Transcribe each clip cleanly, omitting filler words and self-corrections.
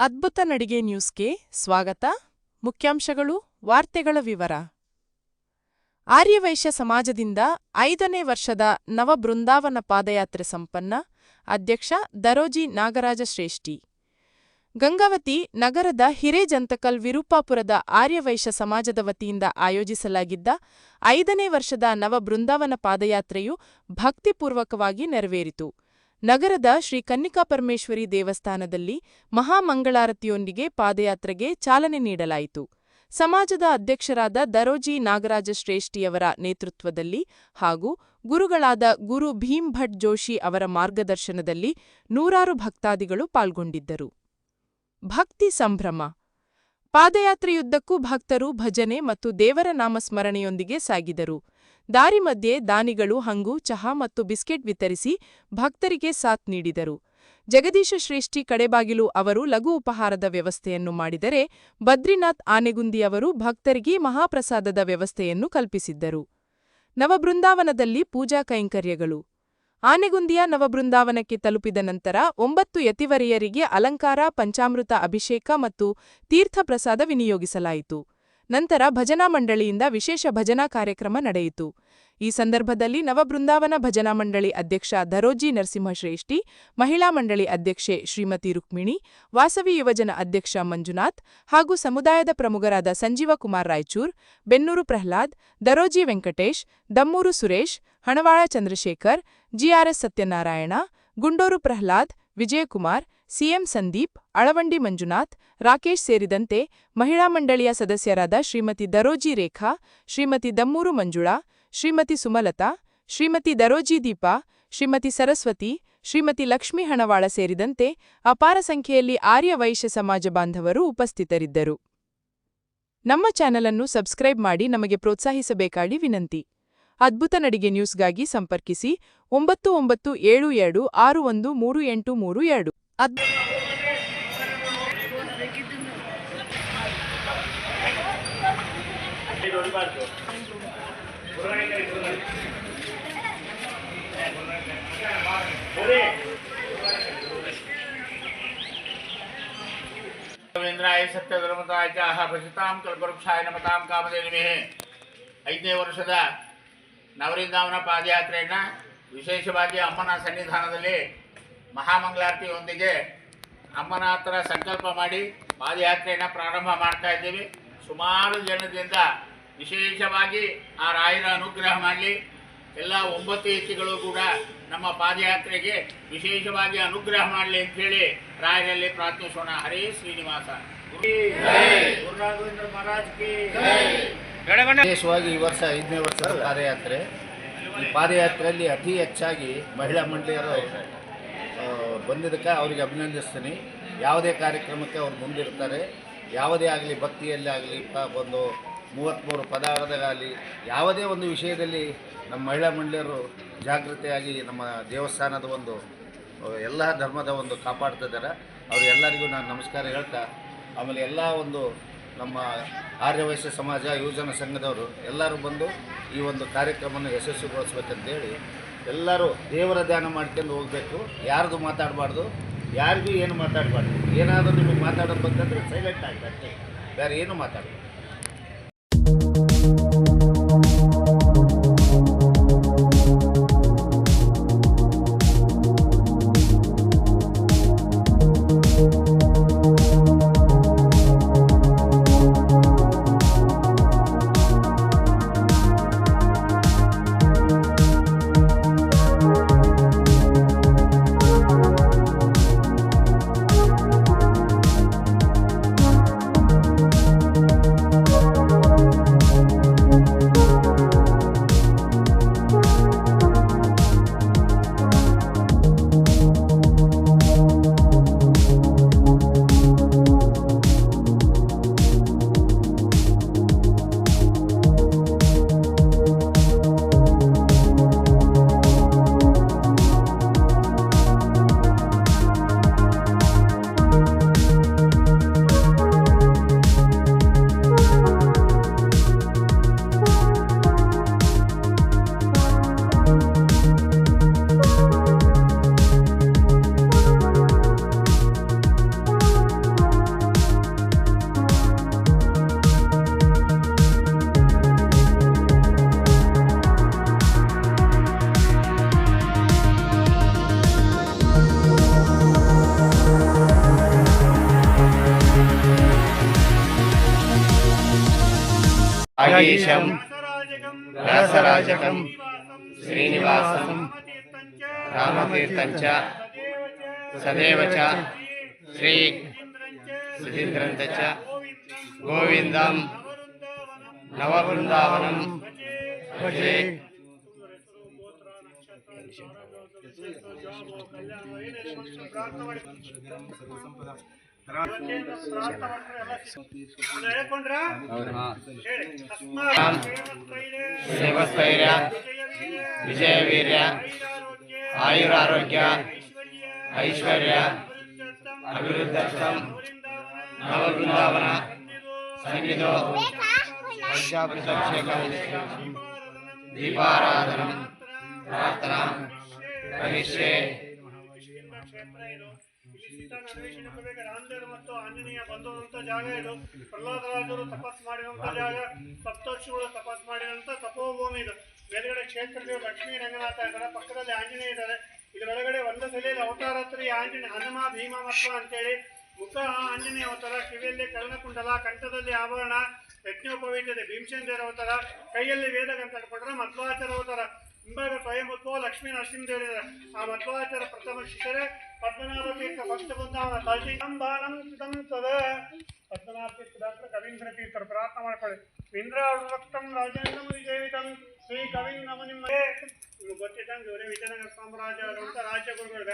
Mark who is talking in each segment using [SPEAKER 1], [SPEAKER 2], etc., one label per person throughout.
[SPEAKER 1] ಅದ್ಭುತ ನಡಿಗೆ ನ್ಯೂಸ್ಗೆ ಸ್ವಾಗತ. ಮುಖ್ಯಾಂಶಗಳು, ವಾರ್ತೆಗಳ ವಿವರ. ಆರ್ಯವೈಶ್ಯ ಸಮಾಜದಿಂದ 5ನೇ ವರ್ಷದ ನವ ಬೃಂದಾವನ ಪಾದಯಾತ್ರೆ ಸಂಪನ್ನ. ಅಧ್ಯಕ್ಷ ದರೋಜಿ ನಾಗರಾಜ ಶ್ರೇಷ್ಠಿ. ಗಂಗಾವತಿ ನಗರದ ಹಿರೇಜಂತಕಲ್ ವಿರೂಪಾಪುರದ ಆರ್ಯವೈಶ್ಯ ಸಮಾಜದ ವತಿಯಿಂದ ಆಯೋಜಿಸಲಾಗಿದ್ದ 5ನೇ ವರ್ಷದ ನವ ಬೃಂದಾವನ ಪಾದಯಾತ್ರೆಯು ಭಕ್ತಿಪೂರ್ವಕವಾಗಿ ನೆರವೇರಿತು. ನಗರದ ಶ್ರೀ ಕನ್ನಿಕಾಪರಮೇಶ್ವರಿ ದೇವಸ್ಥಾನದಲ್ಲಿ ಮಹಾಮಂಗಳಾರತಿಯೊಂದಿಗೆ ಪಾದಯಾತ್ರೆಗೆ ಚಾಲನೆ ನೀಡಲಾಯಿತು. ಸಮಾಜದ ಅಧ್ಯಕ್ಷರಾದ ದರೋಜಿ ನಾಗರಾಜ ಶ್ರೇಷ್ಠಿಯವರ ನೇತೃತ್ವದಲ್ಲಿ ಹಾಗೂ ಗುರುಗಳಾದ ಗುರು ಭೀಮ್ ಭಟ್ ಜೋಶಿ ಅವರ ಮಾರ್ಗದರ್ಶನದಲ್ಲಿ ನೂರಾರು ಭಕ್ತಾದಿಗಳು ಪಾಲ್ಗೊಂಡಿದ್ದರು. ಭಕ್ತಿ ಸಂಭ್ರಮ. ಪಾದಯಾತ್ರೆಯುದ್ದಕ್ಕೂ ಭಕ್ತರು ಭಜನೆ ಮತ್ತು ದೇವರ ನಾಮಸ್ಮರಣೆಯೊಂದಿಗೆ ಸಾಗಿದರು. ದಾರಿ ಮಧ್ಯೆ ದಾನಿಗಳು ಹಂಗು, ಚಹಾ ಮತ್ತು ಬಿಸ್ಕೆಟ್ ವಿತರಿಸಿ ಭಕ್ತರಿಗೆ ಸಾಥ್ ನೀಡಿದರು. ಜಗದೀಶ ಶ್ರೇಷ್ಠಿ ಕಡೆಬಾಗಿಲು ಅವರು ಲಘು ಉಪಹಾರದ ವ್ಯವಸ್ಥೆಯನ್ನು ಮಾಡಿದರೆ, ಬದ್ರಿನಾಥ್ ಆನೆಗುಂದಿಯವರು ಭಕ್ತರಿಗೆ ಮಹಾಪ್ರಸಾದದ ವ್ಯವಸ್ಥೆಯನ್ನು ಕಲ್ಪಿಸಿದ್ದರು. ನವಬೃಂದಾವನದಲ್ಲಿ ಪೂಜಾ ಕೈಂಕರ್ಯಗಳು. ಆನೆಗುಂದಿಯ ನವಬೃಂದಾವನಕ್ಕೆ ತಲುಪಿದ ನಂತರ 9 ಯತಿವರಿಯರಿಗೆ ಅಲಂಕಾರ, ಪಂಚಾಮೃತ ಅಭಿಷೇಕ ಮತ್ತು ತೀರ್ಥ ಪ್ರಸಾದ ವಿನಿಯೋಗಿಸಲಾಯಿತು. ನಂತರ ಭಜನಾ ಮಂಡಳಿಯಿಂದ ವಿಶೇಷ ಭಜನಾ ಕಾರ್ಯಕ್ರಮ ನಡೆಯಿತು. ಈ ಸಂದರ್ಭದಲ್ಲಿ ನವಬೃಂದಾವನ ಭಜನಾ ಮಂಡಳಿ ಅಧ್ಯಕ್ಷ ದರೋಜಿ ನರಸಿಂಹಶ್ರೇಷ್ಠಿ, ಮಹಿಳಾ ಮಂಡಳಿ ಅಧ್ಯಕ್ಷೆ ಶ್ರೀಮತಿ ರುಕ್ಮಿಣಿ, ವಾಸವಿ ಯುವಜನ ಅಧ್ಯಕ್ಷ ಮಂಜುನಾಥ್ ಹಾಗೂ ಸಮುದಾಯದ ಪ್ರಮುಖರಾದ ಸಂಜೀವಕುಮಾರ್ ರಾಯಚೂರ್, ಬೆನ್ನೂರು ಪ್ರಹ್ಲಾದ್, ದರೋಜಿ ವೆಂಕಟೇಶ್, ದಮ್ಮೂರು ಸುರೇಶ್, ಹಣವಾಳ ಚಂದ್ರಶೇಖರ್, ಜಿಆರ್ಎಸ್ ಸತ್ಯನಾರಾಯಣ, ಗುಂಡೂರು ಪ್ರಹ್ಲಾದ್, ವಿಜಯಕುಮಾರ್, ಸಿಎಂ ಸಂದೀಪ್, ಅಳವಂಡಿ ಮಂಜುನಾಥ್, ರಾಕೇಶ್ ಸೇರಿದಂತೆ ಮಹಿಳಾ ಮಂಡಳಿಯ ಸದಸ್ಯರಾದ ಶ್ರೀಮತಿ ದರೋಜಿ ರೇಖಾ, ಶ್ರೀಮತಿ ದಮ್ಮೂರು ಮಂಜುಳಾ, ಶ್ರೀಮತಿ ಸುಮಲತಾ, ಶ್ರೀಮತಿ ದರೋಜಿ ದೀಪಾ, ಶ್ರೀಮತಿ ಸರಸ್ವತಿ, ಶ್ರೀಮತಿ ಲಕ್ಷ್ಮೀ ಹಣವಾಳ ಸೇರಿದಂತೆ ಅಪಾರ ಸಂಖ್ಯೆಯಲ್ಲಿ ಆರ್ಯ ವೈಶ್ಯ ಸಮಾಜ ಬಾಂಧವರು ಉಪಸ್ಥಿತರಿದ್ದರು. ನಮ್ಮ ಚಾನಲನ್ನು ಸಬ್ಸ್ಕ್ರೈಬ್ ಮಾಡಿ ನಮಗೆ ಪ್ರೋತ್ಸಾಹಿಸಬೇಕಾಗಿ ವಿನಂತಿ. ಅದ್ಭುತ ನಡಿಗೆ ನ್ಯೂಸ್ಗಾಗಿ ಸಂಪರ್ಕಿಸಿ 9972613832.
[SPEAKER 2] ಐದನೇ ವರ್ಷದ ನವಬೃಂದಾವನ ಪಾದಯಾತ್ರೆಯನ್ನು ವಿಶೇಷವಾಗಿ ಅಮ್ಮನ ಸನ್ನಿಧಾನದಲ್ಲಿ ಮಹಾಮಂಗಳಾರತಿಯೊಂದಿಗೆ ಅಮ್ಮನ ಹತ್ರ ಸಂಕಲ್ಪ ಮಾಡಿ ಪಾದಯಾತ್ರೆಯನ್ನು ಪ್ರಾರಂಭ ಮಾಡ್ತಾ ಇದ್ದೀವಿ. ಸುಮಾರು ಜನದಿಂದ ವಿಶೇಷವಾಗಿ ಆ ರಾಯರ ಅನುಗ್ರಹ ಮಾಡಲಿ. ಎಲ್ಲ 9 ಯತಿಗಳು ಕೂಡ ನಮ್ಮ ಪಾದಯಾತ್ರೆಗೆ ವಿಶೇಷವಾಗಿ ಅನುಗ್ರಹ ಮಾಡಲಿ ಅಂಥೇಳಿ ರಾಯರಲ್ಲಿ ಪ್ರಾರ್ಥಿಸೋಣ. ಹರೇ ಶ್ರೀನಿವಾಸ. ಗುರುರಾಘವೇಂದ್ರ ಮಹಾರಾಜ್ಗೆ
[SPEAKER 3] ವಿಶೇಷವಾಗಿ ಈ ವರ್ಷ 5ನೇ ವರ್ಷದ ಪಾದಯಾತ್ರೆ. ಈ ಪಾದಯಾತ್ರೆಯಲ್ಲಿ ಅತಿ ಹೆಚ್ಚಾಗಿ ಮಹಿಳಾ ಮಂಡಳಿಯರು ಬಂದಿದ್ದಕ್ಕೆ ಅವರಿಗೆ ಅಭಿನಂದಿಸ್ತೀನಿ. ಯಾವುದೇ ಕಾರ್ಯಕ್ರಮಕ್ಕೆ ಅವ್ರು ಮುಂದಿರ್ತಾರೆ. ಯಾವುದೇ ಆಗಲಿ, ಭಕ್ತಿಯಲ್ಲಿ ಆಗಲಿ, ಒಂದು 33 ಪದಾರ್ಥಗಳಾಗಲಿ, ಯಾವುದೇ ಒಂದು ವಿಷಯದಲ್ಲಿ ನಮ್ಮ ಮಹಿಳಾ ಮಂಡಳಿಯರು ಜಾಗೃತಿಯಾಗಿ ನಮ್ಮ ದೇವಸ್ಥಾನದ ಒಂದು ಎಲ್ಲ ಧರ್ಮದ ಒಂದು ಕಾಪಾಡ್ತಿದ್ದಾರೆ. ಅವರೆಲ್ಲರಿಗೂ ನಾನು ನಮಸ್ಕಾರ ಹೇಳ್ತಾ, ಆಮೇಲೆ ಎಲ್ಲ ಒಂದು ನಮ್ಮ ಆರ್ಯವೈಶ್ಯ ಸಮಾಜ ಯುವಜನ ಸಂಘದವರು ಎಲ್ಲರೂ ಬಂದು ಈ ಒಂದು ಕಾರ್ಯಕ್ರಮವನ್ನು ಯಶಸ್ವಿಗೊಳಿಸ್ಬೇಕಂತೇಳಿ ಎಲ್ಲರೂ ದೇವರ ಧ್ಯಾನ ಮಾಡ್ಕೊಂಡು ಹೋಗಬೇಕು. ಯಾರ್ದು ಮಾತಾಡಬಾರ್ದು, ಯಾರಿಗೂ ಏನು ಮಾತಾಡಬಾರ್ದು. ಏನಾದರೂ ನಿಮಗೆ ಮಾತಾಡೋದು ಬಂತಂದರೆ ಸೈಲೆಂಟ್ ಆಗಿ ಅಷ್ಟೇ, ಬೇರೆ ಏನು ಮಾತಾಡಬಾರ್ದು.
[SPEAKER 4] वागीशं व्यासराजकं श्रीनिवासं रामतीर्थं च सदैव च श्री सुधीन्द्रं च गोविन्दं नववृन्दावनं भजे। ಸೇವಸ್ಥೈರ್ಯ ವಿಜಯವೀರ್ಯ ಆಯುರಾರೋಗ್ಯ ಐಶ್ವರ್ಯ ಅಭಿವೃದ್ಧರ್ಥಂ ನವವೃಂದಾವನ ಸನ್ನಿಧೋ ಪಂಚಾಭಿಷೇಕಂ ದೀಪಾರಾಧನಂ ಪ್ರಾರ್ಥನಾ ಕರಿಷ್ಯೆ.
[SPEAKER 5] ರಾಮದೇವರು ಮತ್ತು ಆಂಜನೇಯ ಬಂದಂತ ಜಾಗ ಇದು. ಪ್ರಹ್ಲಾದರಾಜರು ತಪಸ್ ಮಾಡಿದಂತ ಜಾಗ, ಸಪ್ತರ್ಷಿಗಳು ತಪಸ್ ಮಾಡಿದಂತ ತಪೋಭೂಮಿ ಇದು. ಮೇಲ್ಗಡೆ ಕ್ಷೇತ್ರದೇವ್ ಲಕ್ಷ್ಮೀ ರಂಗನಾಥ ಇದ್ದಾರೆ, ಪಕ್ಕದಲ್ಲಿ ಆಂಜನೇಯ ಇದ್ದಾರೆ. ಇದರೊಳಗಡೆ ಒಂದು ಸಲಿಯಲ್ಲಿ ಅವತಾರಾತ್ರಿ ಆಂಜನೇಯ ಹನುಮ ಭೀಮ ಮತ್ವ ಅಂತೇಳಿ ಮುಖ ಆಂಜನೇಯ ಅವತಾರ, ಕಿವಿಯಲ್ಲಿ ಕರ್ಣಕುಂಡಲ, ಕಂಠದಲ್ಲಿ ಆಭರಣ, ಯಜ್ಞೋಪವೀತದೆ ಭೀಮಸೇನ ದೇವರ ಅವತಾರ, ಕೈಯಲ್ಲಿ ವೇದ ಅಂತ ಕೊಟ್ಟರೆ ಮಧ್ವಾಚಾರ ಅವತಾರ. ಹಿಂಭಾಗ ಸ್ವಯಂ ಉದ್ಭವ ಲಕ್ಷ್ಮೀ ನರಸಿಂಹದೇವರಿದ್ದಾರೆ. ಆ ಮಧ್ವಾಚಾರ ಪ್ರಥಮ ಶಿಷ್ಯರೇ ಪದ್ಮನಾಭ ತೀರ್ಥ ಭಕ್ತ ಬೃಂದಾವನ ಕಲ್ಸಿಂಬಾಣಂ ಸುತಂ ಸದ. ಪದ್ಮನಾಭ ತೀರ್ಥದಾಸರು ಕವೀಂದ್ರ ತೀರ್ಥರು ಪ್ರಾರ್ಥನೆ ಮಾಡ್ಕೊಳ್ಳಿ. ಇಂದ್ರಾವೃತಂ ರಾಜೇಂದ್ರಂ ವಿಜಯವಿತಂ ಶ್ರೀ ಕವೀಂದ್ರ ಮುನಿಮ್ಮೆ. ನಿಮ್ಗೆ ಗೊತ್ತಿದ್ದಂಗೆ ಇವರೇ ವಿಜಯನಗರ ಸಾಮ್ರಾಜ್ಯವಂತ ರಾಜ್ಯಗುರುಗಳು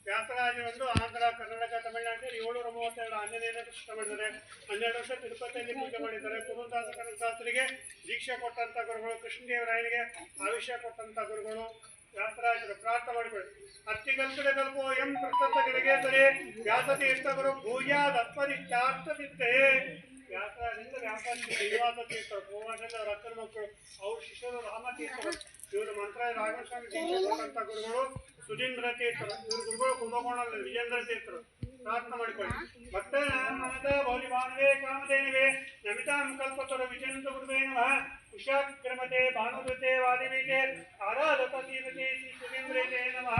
[SPEAKER 5] ವ್ಯಾಸರಾಜರೊಂದು ಆಂಧ್ರ, ಕರ್ನಾಟಕ, ತಮಿಳುನಾಡು 732 ಆಂಜನೇಯನ ಪ್ರತಿಷ್ಠೆ ಮಾಡಿದ್ದಾರೆ. 12 ವರ್ಷ ತಿರುಪತಿಯಲ್ಲಿ ಪೂಜೆ ಮಾಡಿದ್ದಾರೆ. ಪುರಂದಾಸ ಶಾಸ್ತ್ರಿಗೆ ದೀಕ್ಷೆ ಕೊಟ್ಟಂತ ಗುರುಗಳು, ಕೃಷ್ಣದೇವರಾಯನಿಗೆ ಆಯುಷ್ಯ ಕೊಟ್ಟಂತ ಗುರುಗಳು ವ್ಯಾಸರಾಜರು. ಪ್ರಾರ್ಥನೆ ಮಾಡಿಕೊಳ್ಳಿ. ಅತ್ತಿಗಲ್ಪಡೆ ಕಲ್ಪೋ ಎಂ ಪ್ರಸ್ತಗಳಿಗೆ ಸರಿ ವ್ಯಾಸತೀರ್ಥ ಗುರು ಭೂಯಾದತ್ವನಿಷ್ಠಾರ್ಥದಿದ್ದೇ. ವ್ಯಾಸರಾಜರಿಂದ ಶ್ರೀನಿವಾಸ ತೀರ್ಥರು, ಗೋವಾಸದ ರತ್ನ ಮಕ್ಕಳು, ಅವ್ರ ಶಿಷ್ಯರು ರಾಮತೀರ್ಥರು. ಇವರು ಮಂತ್ರ ರಾಘವಸ್ವಾಮಿ ದೀಕ್ಷೆ ಕೊಟ್ಟಂತ ಗುರುಗಳು ಸುಧೀಂದ್ರ ತೀರ್ಥರು. ಇವರು ಗುರುಗಳು ಕುಂಭಕೋಣದಲ್ಲಿ ವಿಜೇಂದ್ರ ತೀರ್ಥರು. ಪ್ರಾರ್ಥನೆ ಮಾಡಿಕೊಳ್ಳಿ. ಮತ್ತೆ ನಮದ ಭೌಲಿಮಾನವೇ ಕಾಮಧೇನವೇ ನಮಿತಾಂ ಕಲ್ಪತರು ವಿಜಯಂತ ಗುರುವೇ ನಮಃ. ಉಷಾಕ್ರಮತೆ ಭಾನುದತೆ ವಾದಿವೀತೆ ಆರಾಧಪತಿಮತೆ ಶ್ರೀ ಸುಧೀಂದ್ರತೆ ನಮಃ.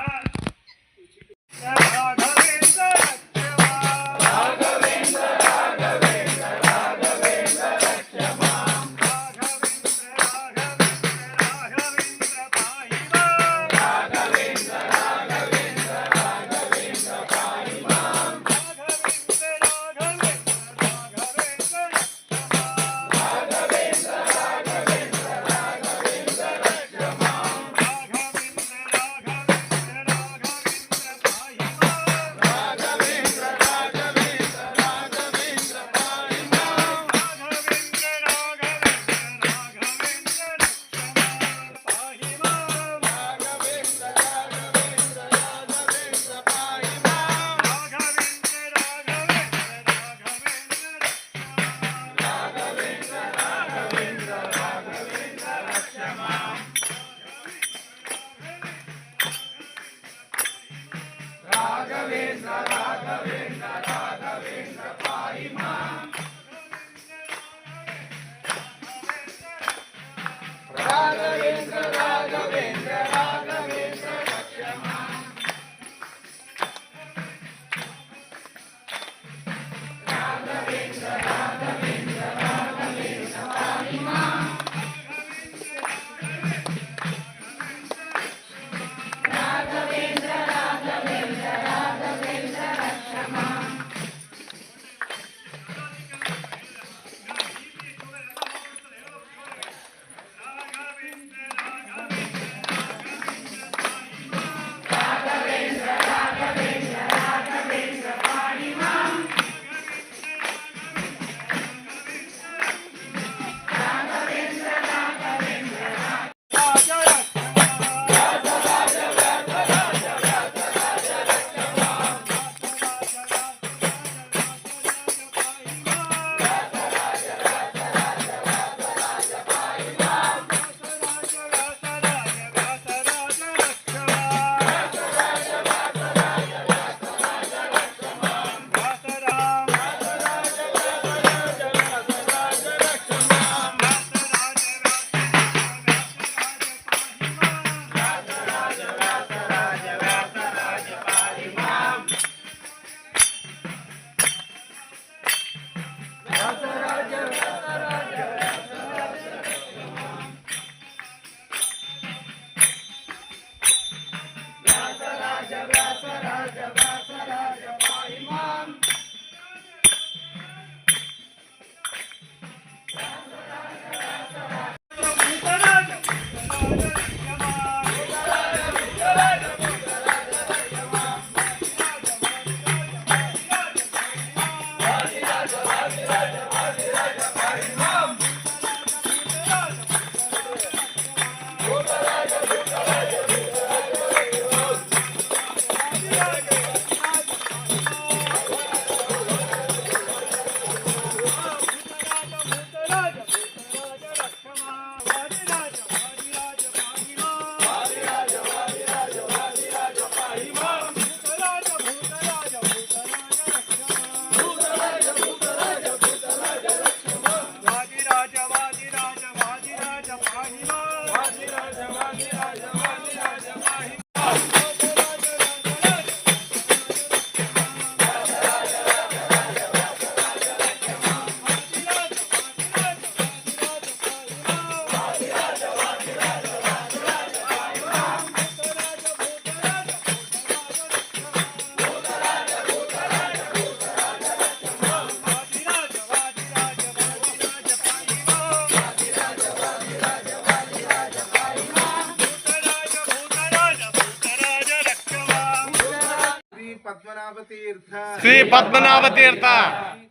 [SPEAKER 4] ಶ್ರೀ ಪದ್ಮನಾಭ ತೀರ್ಥ,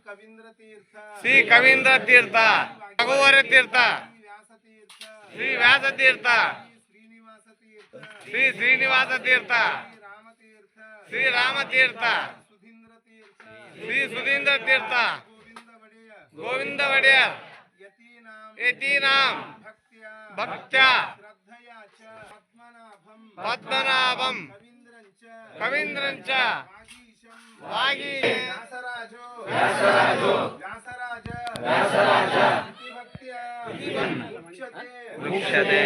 [SPEAKER 6] ಕವೀಂದ್ರ ತೀರ್ಥ,
[SPEAKER 4] ಶ್ರೀ ಕವೀಂದ್ರ ತೀರ್ಥ, ರಘುವರ ತೀರ್ಥ, ಶ್ರೀ ವ್ಯಾಸ ತೀರ್ಥ,
[SPEAKER 6] ಶ್ರೀನಿವಾಸ ತೀರ್ಥ,
[SPEAKER 4] ಶ್ರೀ ಶ್ರೀನಿವಾಸ ತೀರ್ಥ,
[SPEAKER 6] ರಾಮ ತೀರ್ಥ,
[SPEAKER 4] ಶ್ರೀ ರಾಮ ತೀರ್ಥ,
[SPEAKER 6] ಸುಧೀಂದ್ರ ತೀರ್ಥ,
[SPEAKER 4] ಶ್ರೀ ಸುಧೀಂದ್ರ ತೀರ್ಥ,
[SPEAKER 6] ಗೋವಿಂದ ಒಡೆಯ,
[SPEAKER 4] ಗೋವಿಂದ ಒಡೆಯರ್,
[SPEAKER 6] ಯತೀನಾಂ,
[SPEAKER 4] ಯತೀನಾಂ,
[SPEAKER 6] ಭಕ್ತ್ಯ,
[SPEAKER 4] ಭಕ್ತ್ಯ,
[SPEAKER 6] ಶ್ರದ್ಧಯಾ ಚ, ಪದ್ಮನಾಭಂ,
[SPEAKER 4] ಪದ್ಮನಾಭಂ,
[SPEAKER 6] ಕವೀಂದ್ರಂಚ,
[SPEAKER 4] ಕವೀಂದ್ರಂಚ,
[SPEAKER 6] ವಾಗೀಶಂ,
[SPEAKER 4] ವಾಗಿ,
[SPEAKER 6] ವ್ಯಾಸರಾಜೋ, ವ್ಯಾಸರಾಜ, ಭಕ್ತ್ಯ, ಮುಚ್ಯತೆ,
[SPEAKER 4] ಮುಚ್ಯತೆ,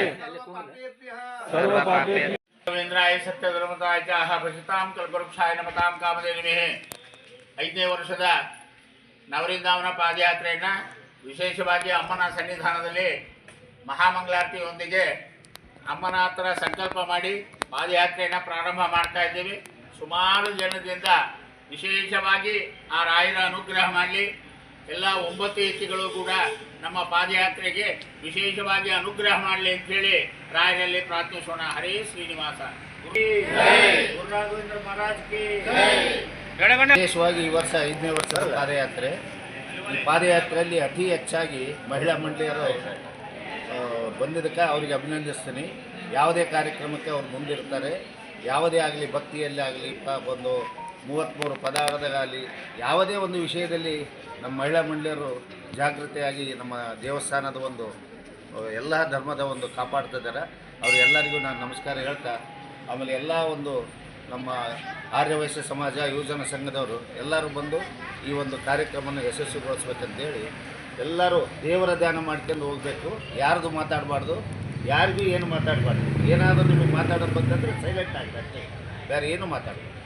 [SPEAKER 6] ಸರ್ವಪಾಪೇಭ್ಯಃ,
[SPEAKER 2] ರವೀಂದ್ರಾಯ ಸತ್ಯಧರ್ಮತಾಯ ಚಾಹ ಭಜತಾಂ ಕಲ್ಪವೃಕ್ಷಾಯ ನಮತಾಂ ಕಾಮಧೇನುಮೇ. 5ನೇ ವರ್ಷದ ನವರಿಂದಾವನ ಪಾದಯಾತ್ರೆಯನ್ನು ವಿಶೇಷವಾಗಿ ಅಮ್ಮನ ಸನ್ನಿಧಾನದಲ್ಲಿ ಮಹಾಮಂಗಳಾರತಿಯೊಂದಿಗೆ ಅಮ್ಮನ ಹತ್ರ ಸಂಕಲ್ಪ ಮಾಡಿ ಪಾದಯಾತ್ರೆಯನ್ನು ಪ್ರಾರಂಭ ಮಾಡ್ತಾ ಇದ್ದೀವಿ. ಸುಮಾರು ಜನದಿಂದ ವಿಶೇಷವಾಗಿ ಆ ರಾಯರ ಅನುಗ್ರಹ ಮಾಡಲಿ. ಎಲ್ಲ 9 ಯತಿಗಳು ಕೂಡ ನಮ್ಮ ಪಾದಯಾತ್ರೆಗೆ ವಿಶೇಷವಾಗಿ ಅನುಗ್ರಹ ಮಾಡಲಿ ಅಂಥೇಳಿ ರಾಯರಲ್ಲಿ ಪ್ರಾರ್ಥಿಸೋಣ. ಹರೇ ಶ್ರೀನಿವಾಸ. ಗುರು ರಾಘವೇಂದ್ರ ಮಹಾರಾಜ್ ಕಿ.
[SPEAKER 3] ವಿಶೇಷವಾಗಿ ಈ ವರ್ಷ 5ನೇ ವರ್ಷದ ಪಾದಯಾತ್ರೆ. ಈ ಪಾದಯಾತ್ರೆಯಲ್ಲಿ ಅತಿ ಹೆಚ್ಚಾಗಿ ಮಹಿಳಾ ಮಂಡಳಿಯರು ಬಂದಿದ್ದಕ್ಕೆ ಅವರಿಗೆ ಅಭಿನಂದಿಸ್ತೀನಿ. ಯಾವುದೇ ಕಾರ್ಯಕ್ರಮಕ್ಕೆ ಅವ್ರು ಮುಂದಿರ್ತಾರೆ. ಯಾವುದೇ ಆಗಲಿ ಭಕ್ತಿಯಲ್ಲಿ ಆಗಲಿ ಒಂದು 33 ಪದಾರ್ಥಗಳಾಗಲಿ ಯಾವುದೇ ಒಂದು ವಿಷಯದಲ್ಲಿ ನಮ್ಮ ಮಹಿಳಾ ಮಂಡಳಿಯರು ಜಾಗೃತಿಯಾಗಿ ನಮ್ಮ ದೇವಸ್ಥಾನದ ಒಂದು ಎಲ್ಲ ಧರ್ಮದ ಒಂದು ಕಾಪಾಡ್ತಿದ್ದಾರೆ. ಅವರೆಲ್ಲರಿಗೂ ನಾನು ನಮಸ್ಕಾರ ಹೇಳ್ತಾ, ಆಮೇಲೆ ಎಲ್ಲ ಒಂದು ನಮ್ಮ ಆರ್ಯವೈಶ್ಯ ಸಮಾಜ ಯುವಜನ ಸಂಘದವರು ಎಲ್ಲರೂ ಬಂದು ಈ ಒಂದು ಕಾರ್ಯಕ್ರಮವನ್ನು ಯಶಸ್ವಿಗೊಳಿಸ್ಬೇಕಂತೇಳಿ ಎಲ್ಲರೂ ದೇವರ ಧ್ಯಾನ ಮಾಡ್ಕೊಂಡು ಹೋಗಬೇಕು. ಯಾರ್ದು ಮಾತಾಡಬಾರ್ದು, ಯಾರಿಗೂ ಏನು ಮಾತಾಡಬಾರ್ದು. ಏನಾದರೂ ನಿಮಗೆ ಮಾತಾಡೋದು ಬಂತಂದರೆ ಸೈಲೆಂಟ್ ಆಗಿ ಅಷ್ಟೇ, ಬೇರೆ ಏನು ಮಾತಾಡಬಾರ್ದು.